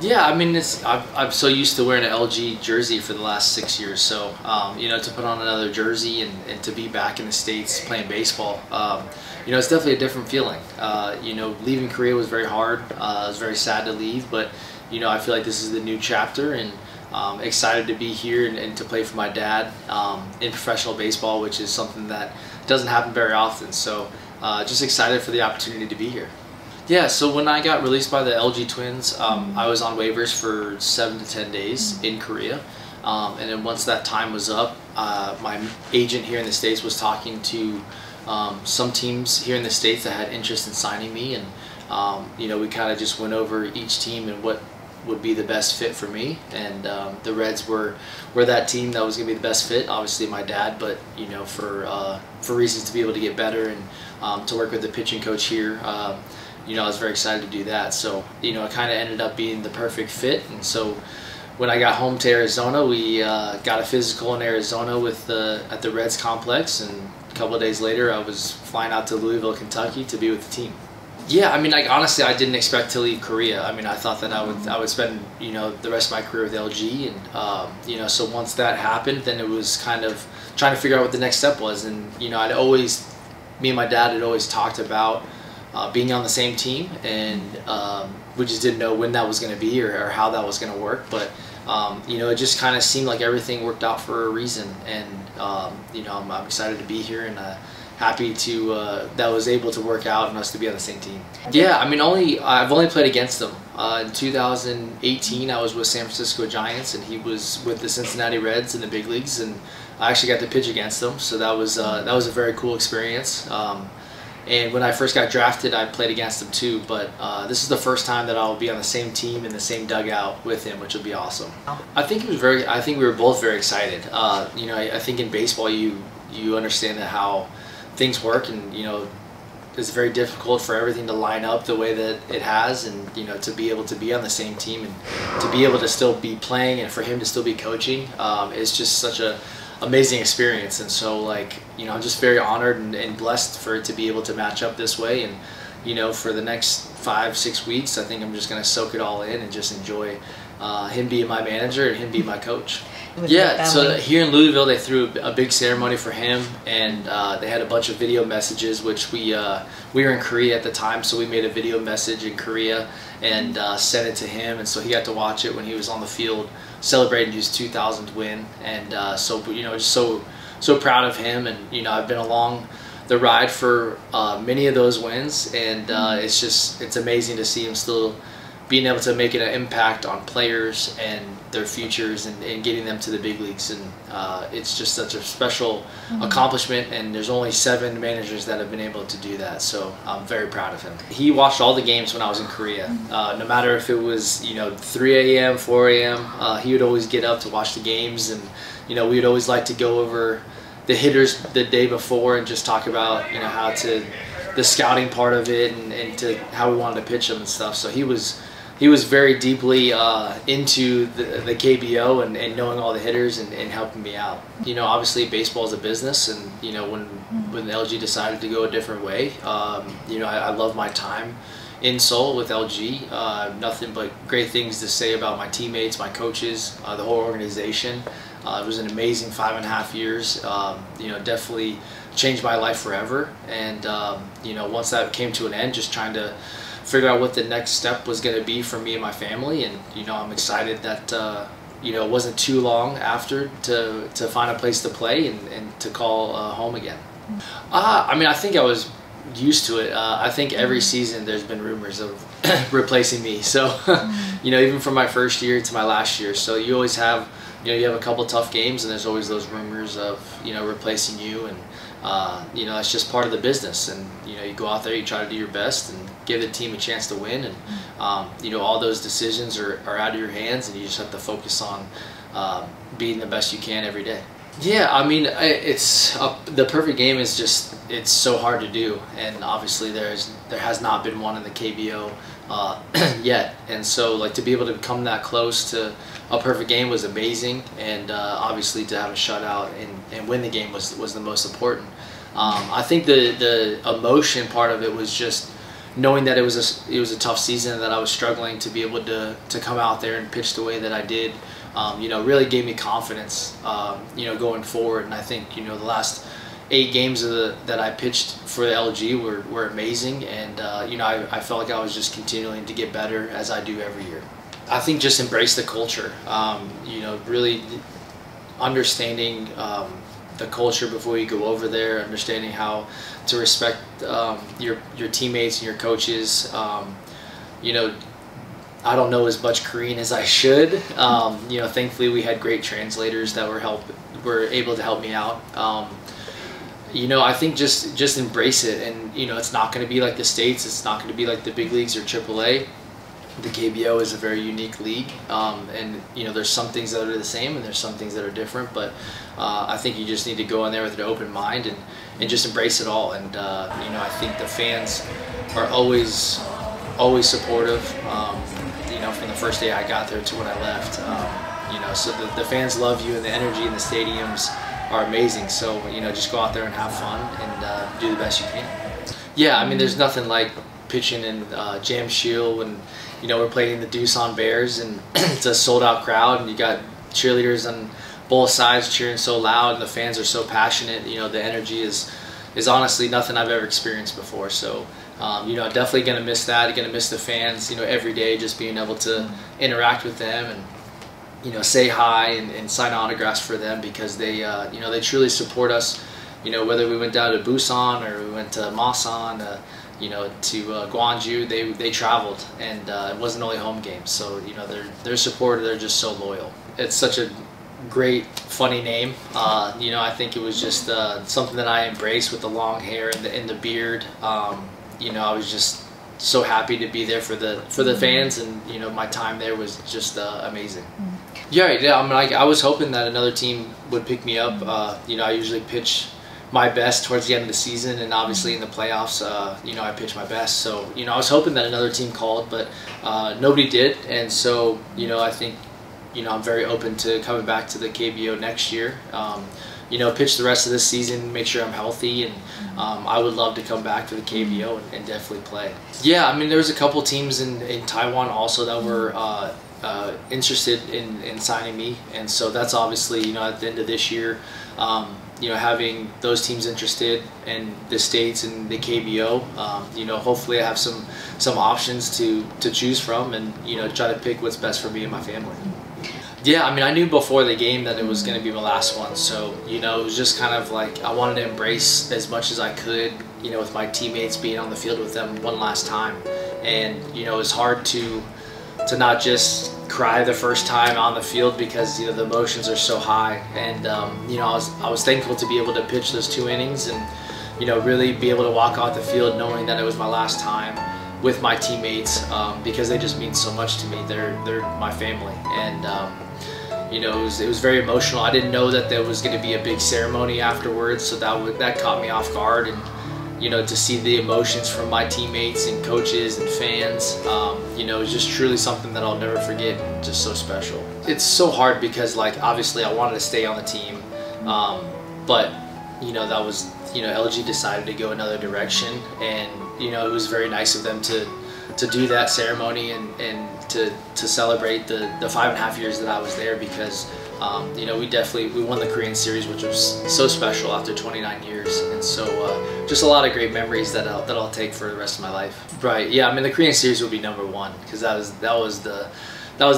Yeah, I mean, I'm so used to wearing an LG jersey for the last 6 years, so you know, to put on another jersey and to be back in the States playing baseball, you know, it's definitely a different feeling. You know, leaving Korea was very hard. It was very sad to leave, but you know, I feel like this is the new chapter, and excited to be here and to play for my dad in professional baseball, which is something that doesn't happen very often. So just excited for the opportunity to be here. Yeah, so when I got released by the LG Twins, I was on waivers for 7 to 10 days in Korea. And then once that time was up, my agent here in the States was talking to some teams here in the States that had interest in signing me. And you know, we kind of just went over each team and what would be the best fit for me. And the Reds were that team that was going to be the best fit. Obviously my dad, but you know, for reasons to be able to get better and to work with the pitching coach here, you know, I was very excited to do that. So, you know, it kind of ended up being the perfect fit. And so when I got home to Arizona, we got a physical in Arizona at the Reds complex. And a couple of days later, I was flying out to Louisville, Kentucky to be with the team. Yeah, I mean, like, honestly, I didn't expect to leave Korea. I mean, I thought that I would spend, you know, the rest of my career with LG. And, you know, so once that happened, then it was kind of trying to figure out what the next step was. And, you know, me and my dad had always talked about being on the same team, and we just didn't know when that was going to be or how that was going to work. But you know, it just kind of seemed like everything worked out for a reason, and you know, I'm excited to be here and happy to that was able to work out and us to be on the same team. Yeah, I mean, I've only played against them. In 2018, I was with San Francisco Giants, and he was with the Cincinnati Reds in the big leagues, and I actually got to pitch against them. So that was a very cool experience. And when I first got drafted, I played against him too, but this is the first time that I'll be on the same team in the same dugout with him, which will be awesome. I think we were both very excited. You know, I think in baseball you understand how things work, and you know, it's very difficult for everything to line up the way that it has, and you know, to be able to be on the same team and to be able to still be playing and for him to still be coaching is just such a amazing experience. And so, like, you know, I'm just very honored and blessed for it to be able to match up this way. And you know, for the next 5-6 weeks, I think I'm just going to soak it all in and just enjoy him being my manager and him being my coach. Yeah, so here in Louisville, they threw a big ceremony for him, and they had a bunch of video messages, which we were in Korea at the time, so we made a video message in Korea and sent it to him, and so he got to watch it when he was on the field celebrating his 2000th win. And so, you know, just so proud of him. And you know, I've been along the ride for many of those wins, and it's amazing to see him still being able to make an impact on players and their futures and getting them to the big leagues. And it's just such a special accomplishment, and there's only 7 managers that have been able to do that, so I'm very proud of him. He watched all the games when I was in Korea. No matter if it was, you know, 3 a.m., 4 a.m., he would always get up to watch the games, and you know, we would always like to go over the hitters the day before and just talk about, you know, the scouting part of it and to how we wanted to pitch them and stuff. So he was very deeply into the KBO and knowing all the hitters and helping me out. You know, obviously baseball is a business, and you know, when LG decided to go a different way, you know, I love my time in Seoul with LG. Nothing but great things to say about my teammates, my coaches, the whole organization. It was an amazing 5.5 years. You know, definitely changed my life forever. And you know, once that came to an end, just trying to figure out what the next step was going to be for me and my family. And you know, I'm excited that you know, it wasn't too long after to find a place to play and to call home again. I mean, I think I was used to it. I think every season there's been rumors of replacing me. So you know, even from my first year to my last year, so you always have, you know, you have a couple tough games, and there's always those rumors of, you know, replacing you. And you know, it's just part of the business, and you know, you go out there, you try to do your best and give the team a chance to win. And you know, all those decisions are out of your hands, and you just have to focus on being the best you can every day. Yeah, I mean, it's the perfect game is just, it's so hard to do, and obviously there has not been one in the KBO yet. And so, like, to be able to come that close to a perfect game was amazing, and obviously to have a shutout and win the game was the most important. I think the emotion part of it was just knowing that it was a tough season and that I was struggling, to be able to come out there and pitch the way that I did, you know, really gave me confidence, you know, going forward. And I think, you know, the last 8 games that I pitched for the LG were amazing, and you know, I felt like I was just continuing to get better as I do every year. I think just embrace the culture, you know, really understanding the culture before you go over there, understanding how to respect your teammates and your coaches. You know, I don't know as much Korean as I should. You know, thankfully we had great translators that were able to help me out. You know, I think just embrace it, and you know, it's not going to be like the States. It's not going to be like the big leagues or AAA. The KBO is a very unique league, and you know, there's some things that are the same and there's some things that are different, but I think you just need to go in there with an open mind and just embrace it all. And you know, I think the fans are always supportive, you know, from the first day I got there to when I left. You know, so the fans love you, and the energy in the stadiums are amazing. So you know, just go out there and have fun and do the best you can. Yeah, I mean, there's nothing like pitching in Jam Shield when, you know, we're playing the Doosan Bears and it's a sold-out crowd, and you got cheerleaders on both sides cheering so loud, and the fans are so passionate. You know, the energy is honestly nothing I've ever experienced before. So you know, definitely gonna miss that. You're gonna miss the fans, you know, every day, just being able to interact with them and, you know, say hi and sign autographs for them, because they you know, they truly support us. You know, whether we went down to Busan or we went to Masan, you know, to Gwangju, they traveled, and it wasn't only home games. So you know, their support, they're just so loyal. It's such a great, funny name. You know, I think it was just something that I embraced with the long hair and the beard. You know, I was just so happy to be there for the fans, and you know, my time there was just amazing. Yeah, I mean, I was hoping that another team would pick me up. You know, I usually pitch my best towards the end of the season, and obviously in the playoffs, you know, I pitch my best. So you know, I was hoping that another team called, but nobody did. And so you know, I think, you know, I'm very open to coming back to the KBO next year. You know, pitch the rest of this season, make sure I'm healthy, and I would love to come back to the KBO and definitely play. Yeah, I mean, there was a couple teams in Taiwan also that were interested in signing me, and so that's obviously, you know, at the end of this year, you know, having those teams interested in the States and the KBO, you know, hopefully I have some options to choose from, and you know, try to pick what's best for me and my family. Yeah, I mean, I knew before the game that it was going to be my last one, so you know, it was just kind of like I wanted to embrace as much as I could, you know, with my teammates, being on the field with them one last time. And you know, it's hard to not just cry the first time on the field, because you know, the emotions are so high. And you know, I was thankful to be able to pitch those 2 innings and, you know, really be able to walk off the field knowing that it was my last time with my teammates, because they just mean so much to me. They're my family, and you know, it was very emotional. I didn't know that there was going to be a big ceremony afterwards, so that caught me off guard. And you know, to see the emotions from my teammates and coaches and fans, you know, it's just truly something that I'll never forget, and just so special. It's so hard because, like, obviously I wanted to stay on the team, but you know, that was, you know, LG decided to go another direction, and you know, it was very nice of them to do that ceremony and to celebrate the 5.5 years that I was there, because you know, we won the Korean series, which was so special after 29 years, and so just a lot of great memories that I'll take for the rest of my life. Right? Yeah, I mean, the Korean series would be #1, because that was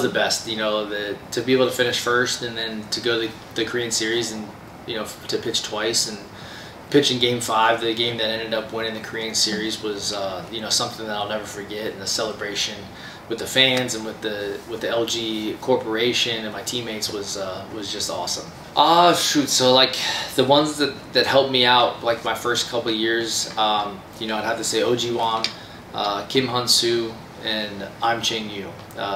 the best. You know, to be able to finish first and then to go to the Korean series, and you know, to pitch twice and pitch in Game 5, the game that ended up winning the Korean series, was you know, something that I'll never forget. And the celebration with the fans and with the LG corporation and my teammates was just awesome. Shoot, so like the ones that helped me out, like my first couple of years, you know, I'd have to say Oji Wang, Kim Hun-soo, and I'm Cheng-yu.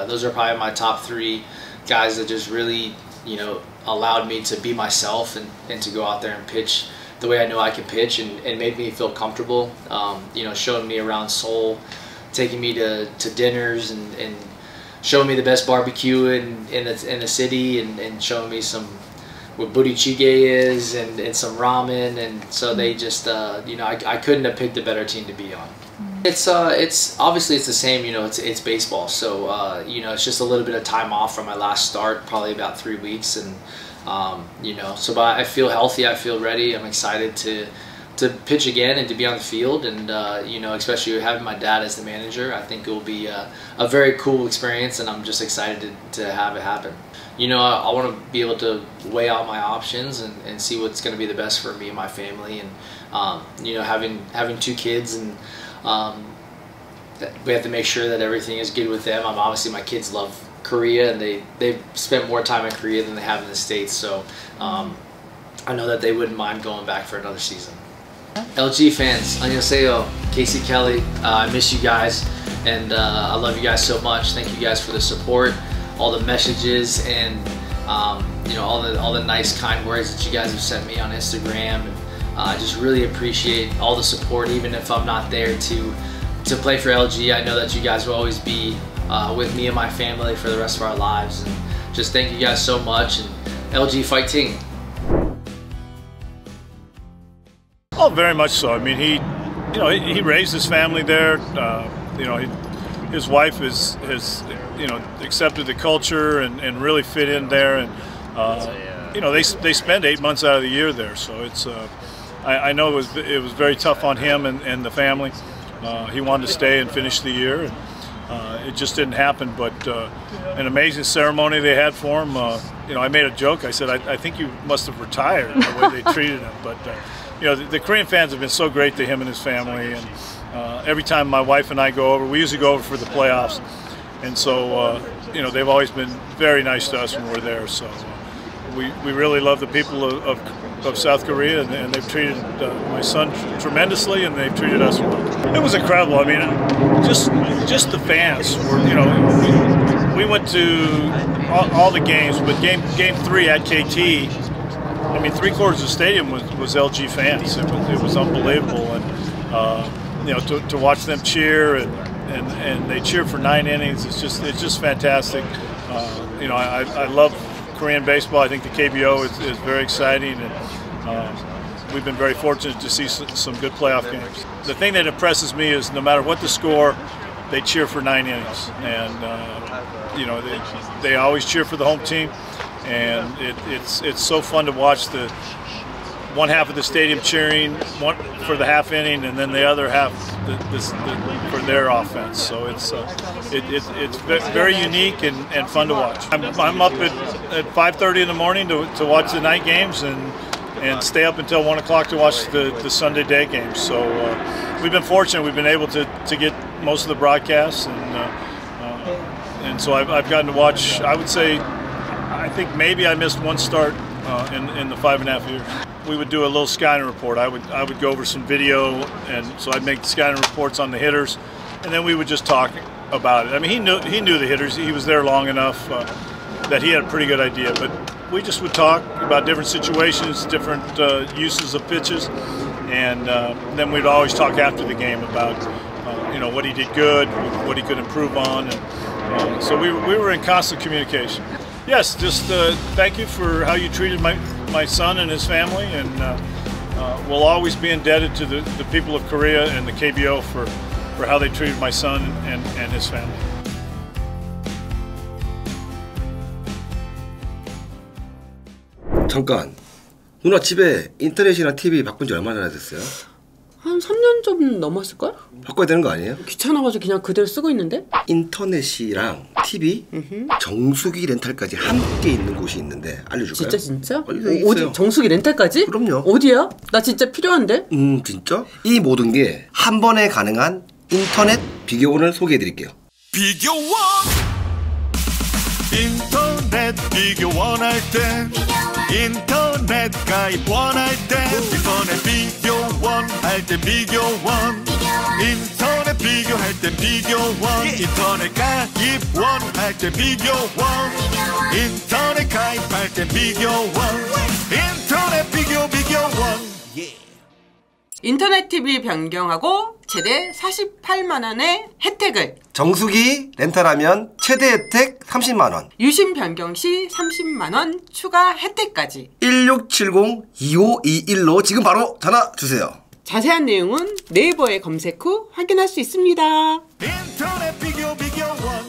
Those are probably my top 3 guys that just really, you know, allowed me to be myself and to go out there and pitch the way I know I can pitch, and made me feel comfortable. You know, showing me around Seoul, taking me to dinners, and showing me the best barbecue in the city, and showing me what budae-jjigae is, and some ramen. And so they just, you know, I couldn't have picked a better team to be on. It's obviously it's the same. You know, it's baseball, so you know, it's just a little bit of time off from my last start, probably about 3 weeks, and you know, so but I feel healthy, I feel ready, I'm excited to pitch again and to be on the field, and you know, especially having my dad as the manager, I think it will be a very cool experience, and I'm just excited to have it happen. You know, I want to be able to weigh out my options and see what's going to be the best for me and my family, and you know, having 2 kids, and we have to make sure that everything is good with them. Obviously my kids love Korea, and they've spent more time in Korea than they have in the States, so I know that they wouldn't mind going back for another season. LG fans, 안녕하세요, Casey Kelly. I miss you guys, and I love you guys so much. Thank you guys for the support, all the messages, and you know, all the nice, kind words that you guys have sent me on Instagram. And I just really appreciate all the support, even if I'm not there to play for LG. I know that you guys will always be with me and my family for the rest of our lives, and just thank you guys so much. And LG fighting. Oh, very much so. I mean, he raised his family there. You know, his wife has you know, accepted the culture and really fit in there. And you know, they spend 8 months out of the year there, so it's. I know it was very tough on him and the family. He wanted to stay and finish the year, and it just didn't happen. But an amazing ceremony they had for him. You know, I made a joke. I said, I think you must have retired the way they treated him. But you know, the Korean fans have been so great to him and his family, and every time my wife and I go over, we usually go over for the playoffs, and so you know, they've always been very nice to us when we're there. So we really love the people of South Korea, and they've treated my son tremendously, and they've treated us well. It was incredible. I mean, just the fans were, you know, we went to all the games, but game 3 at KT, I mean, 3/4 of the stadium was LG fans. It was unbelievable, and you know, to watch them cheer, and they cheer for 9 innings. It's just fantastic. You know, I love Korean baseball. I think the KBO is very exciting, and we've been very fortunate to see some good playoff games. The thing that impresses me is no matter what the score, they cheer for 9 innings, and you know, they always cheer for the home team, and it's so fun to watch the one half of the stadium cheering for the half inning, and then the other half for their offense. So it's very unique and fun to watch. I'm up at 5:30 in the morning to watch the night games, and stay up until 1 o'clock to watch the Sunday day games. So we've been fortunate. We've been able to get most of the broadcasts, and so I've gotten to watch. I would say, I think maybe I missed one start in the 5.5 years. We would do a little scouting report. I would go over some video, and so I'd make scouting reports on the hitters, and then we would just talk about it. I mean, he knew the hitters. He was there long enough that he had a pretty good idea. But we just would talk about different situations, different uses of pitches, and then we'd always talk after the game about you know, what he did good, what he could improve on, and so we were in constant communication. Yes, just thank you for how you treated my son and his family, and we'll always be indebted to the people of Korea and the KBO for how they treated my son and his family. 잠깐, 누나 집에 인터넷이랑 TV 바꾼 지 얼마나 됐어요? 한 3년 좀 넘었을걸? 바꿔야 되는 거 아니에요? 귀찮아가지고 그냥 그대로 쓰고 있는데? 인터넷이랑 TV, 정수기 렌탈까지 함께 있는 곳이 있는데 알려줄까요? 진짜? 어디? 정수기 렌탈까지? 그럼요. 어디야? 나 진짜 필요한데? 진짜? 이 모든 게 한 번에 가능한 인터넷 비교원을 소개해드릴게요. 비교원! 인터넷 비교원 할 때 인터넷 가입 원할 때 인터넷 비교원 할 때 비교원 인터넷 비교할 때 비교원 인터넷 가입 원할 때 비교원 인터넷 가입할 때 비교원 인터넷 비교원 인터넷 TV 변경하고 최대 48만원의 혜택을, 정수기 렌탈하면 최대 혜택 30만원, 유심 변경 시 30만원 추가 혜택까지 1670-2521로 지금 바로 전화 주세요. 자세한 내용은 네이버에 검색 후 확인할 수 있습니다. 인터넷 비교 원